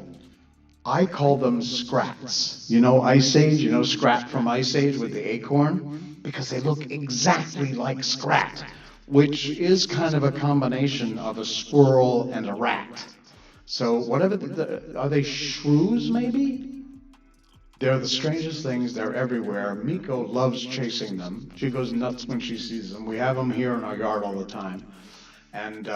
I call them scrats. You know Ice Age? You know Scrat from Ice Age with the acorn? Because they look exactly like Scrat, which is kind of a combination of a squirrel and a rat. So whatever, are they shrews maybe? They're the strangest things. They're everywhere. Miko loves chasing them. She goes nuts when she sees them. We have them here in our yard all the time. And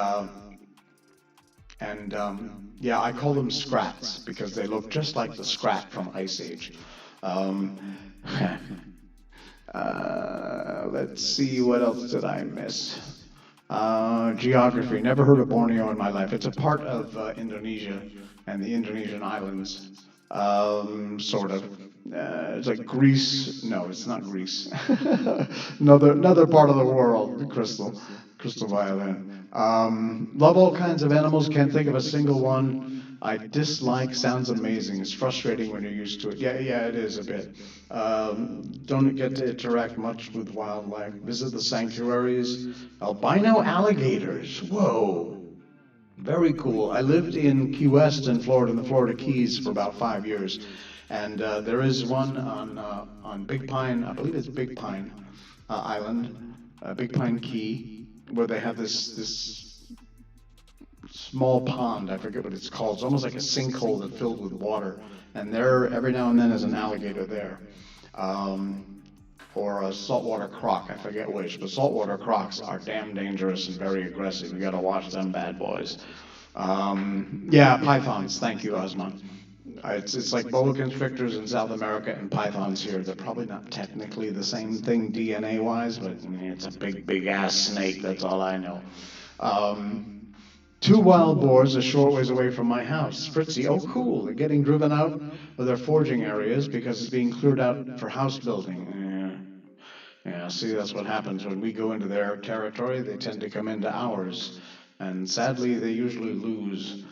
yeah, I call them scrats because they look just like the scrat from Ice Age. Um, let's see, what else did I miss? Geography. Never heard of Borneo in my life. It's a part of Indonesia and the Indonesian islands, sort of. It's like Greece. No, it's not Greece. Another part of the world. Crystal violin. Love all kinds of animals. Can't think of a single one I dislike. Sounds amazing. It's frustrating when you're used to it. Yeah, it is a bit. Don't get to interact much with wildlife. Visit the sanctuaries. Albino alligators. Whoa. Very cool. I lived in Key West in Florida, in the Florida Keys, for about 5 years, and there is one on Big Pine. I believe it's Big Pine Island, Big Pine Key, where they have this small pond. I forget what it's called. It's almost like a sinkhole that's filled with water, and there every now and then is an alligator there. Or a saltwater croc, I forget which, but saltwater crocs are damn dangerous and very aggressive. You gotta watch them bad boys. Yeah, pythons, thank you, Osman. It's like boa constrictors in South America and pythons here. They're probably not technically the same thing DNA-wise, but I mean, it's a big ass snake, that's all I know. 2 wild boars a short ways away from my house. Fritzy, oh cool, they're getting driven out of their foraging areas because it's being cleared out for house building. Yeah, see, that's what happens when we go into their territory. They tend to come into ours, and sadly, they usually lose.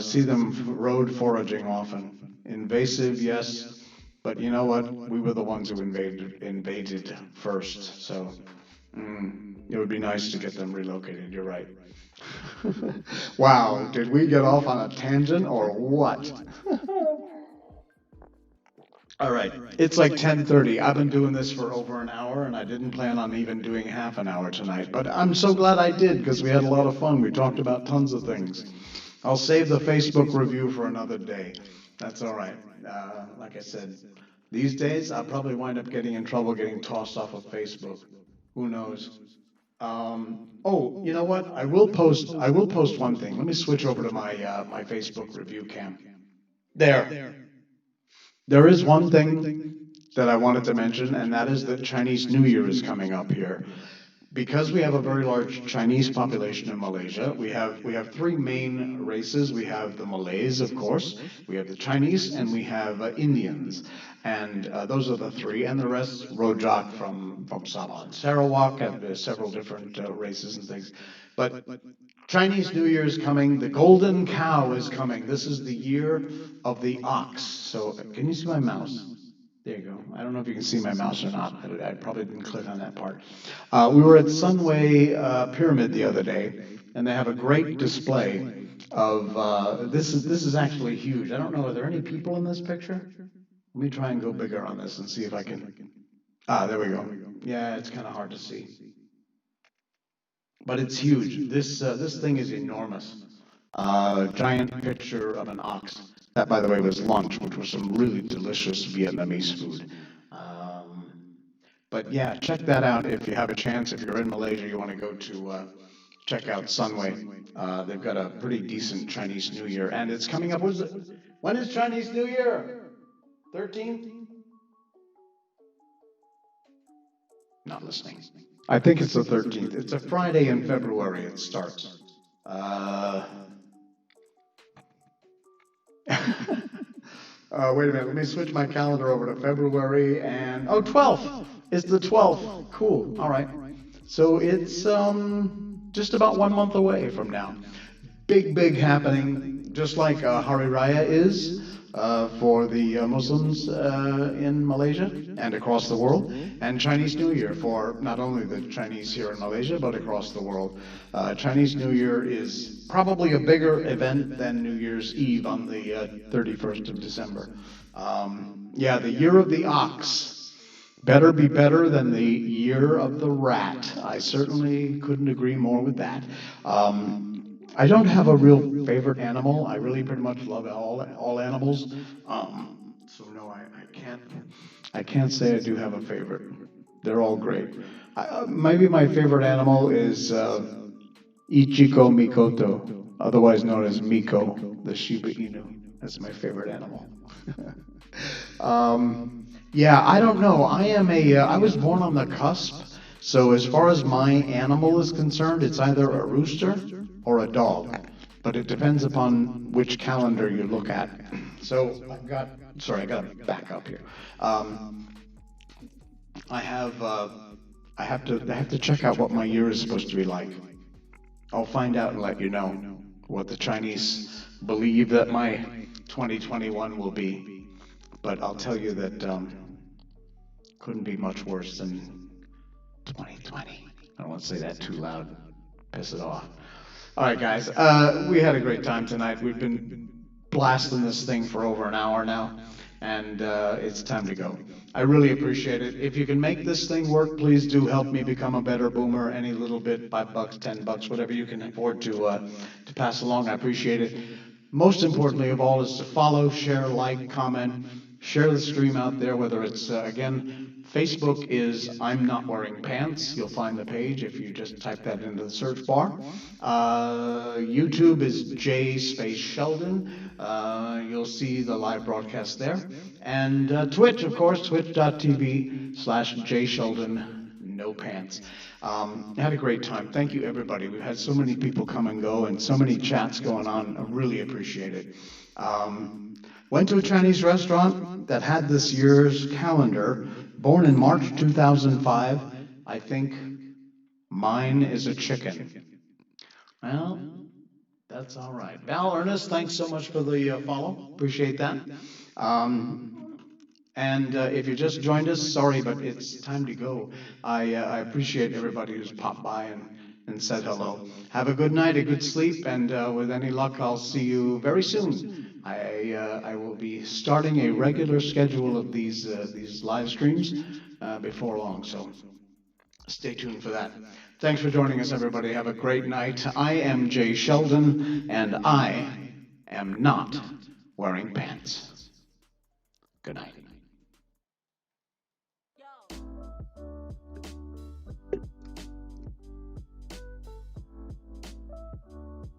See them road foraging often. Invasive, yes, but you know what? We were the ones who invaded first, so it would be nice to get them relocated. You're right. Wow, did we get off on a tangent or what? All right, it's like 10:30. I've been doing this for over an hour, and I didn't plan on even doing half an hour tonight. But I'm so glad I did because we had a lot of fun. We talked about tons of things. I'll save the Facebook review for another day. That's all right. Like I said, these days I'll probably wind up getting in trouble, getting tossed off of Facebook. Who knows? Oh, you know what? I will post. I will post one thing. Let me switch over to my Facebook review cam. There. There is one thing that I wanted to mention, and that is that Chinese New Year is coming up here. Because we have a very large Chinese population in Malaysia, we have 3 main races. We have the Malays, of course, we have the Chinese, and we have Indians. And those are the 3, and the rest, Rojak from Sabah and Sarawak, have several different races and things. But Chinese New Year is coming. The golden cow is coming. This is the year of the ox. So can you see my mouse? There you go. I don't know if you can see my mouse or not. I probably didn't click on that part. We were at Sunway Pyramid the other day, and they have a great display of, this is actually huge. I don't know, are there any people in this picture? Let me try and go bigger on this and see if I can. There we go. Yeah, it's kind of hard to see. But it's huge. This thing is enormous. Giant picture of an ox. That, by the way, was lunch, which was some really delicious Vietnamese food. But yeah, check that out if you have a chance. If you're in Malaysia, you want to go to check out Sunway. They've got a pretty decent Chinese New Year, and it's coming up. When is Chinese New Year? 13th? Not listening. I think it's the 13th. It's a Friday in February it starts. Wait a minute, let me switch my calendar over to February and, 12th! It's the 12th. Cool, all right. So it's just about 1 month away from now. Big happening, just like Hari Raya is. for the Muslims in Malaysia and across the world, and Chinese New Year for not only the Chinese here in Malaysia, but across the world. Chinese New Year is probably a bigger event than New Year's Eve on the 31st of December. Yeah, the year of the ox. Better be better than the year of the rat. I certainly couldn't agree more with that. Um, I don't have a real favorite animal. I really pretty much love all animals. Um, so no, I can't say I do have a favorite. They're all great. Maybe my favorite animal is Ichiko Mikoto, otherwise known as Miko, the Shiba Inu. That's my favorite animal. um, yeah, I don't know. I was born on the cusp. So as far as my animal is concerned, it's either a rooster or a dog. But it depends upon which calendar you look at. So sorry, I got to back up here. Um, I have, I have to check out what my year is supposed to be like. I'll find out and let you know what the Chinese believe that my 2021 will be. But I'll tell you that couldn't be much worse than 2020. I don't want to say that too loud, piss it off. All right, guys, we had a great time tonight. We've been blasting this thing for over an hour now, and it's time to go. I really appreciate it. If you can make this thing work, please do help me become a better boomer. Any little bit, $5, $10, whatever you can afford to pass along, I appreciate it. Most importantly of all is to follow, share, like, comment, share the stream out there, whether it's, again, Facebook is I'm Not Wearing Pants. You'll find the page if you just type that into the search bar. YouTube is J space Sheldon. You'll see the live broadcast there. And Twitch, of course, twitch.tv/J Sheldon, no pants. Had a great time. Thank you, everybody. We've had so many people come and go and so many chats going on. I really appreciate it. Went to a Chinese restaurant that had this year's calendar, born in March 2005. I think mine is a chicken. Well, that's all right. Val Ernest, thanks so much for the follow. Appreciate that. Um, and if you just joined us, sorry, but it's time to go. I appreciate everybody who's popped by and said hello. Have a good night, a good sleep, and with any luck, I'll see you very soon. I will be starting a regular schedule of these live streams before long, so stay tuned for that. Thanks for joining us, everybody. Have a great night. I am Jay Sheldon, and I am not wearing pants. Good night.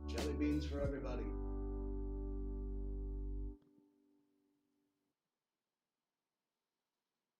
Jellybeans for everybody.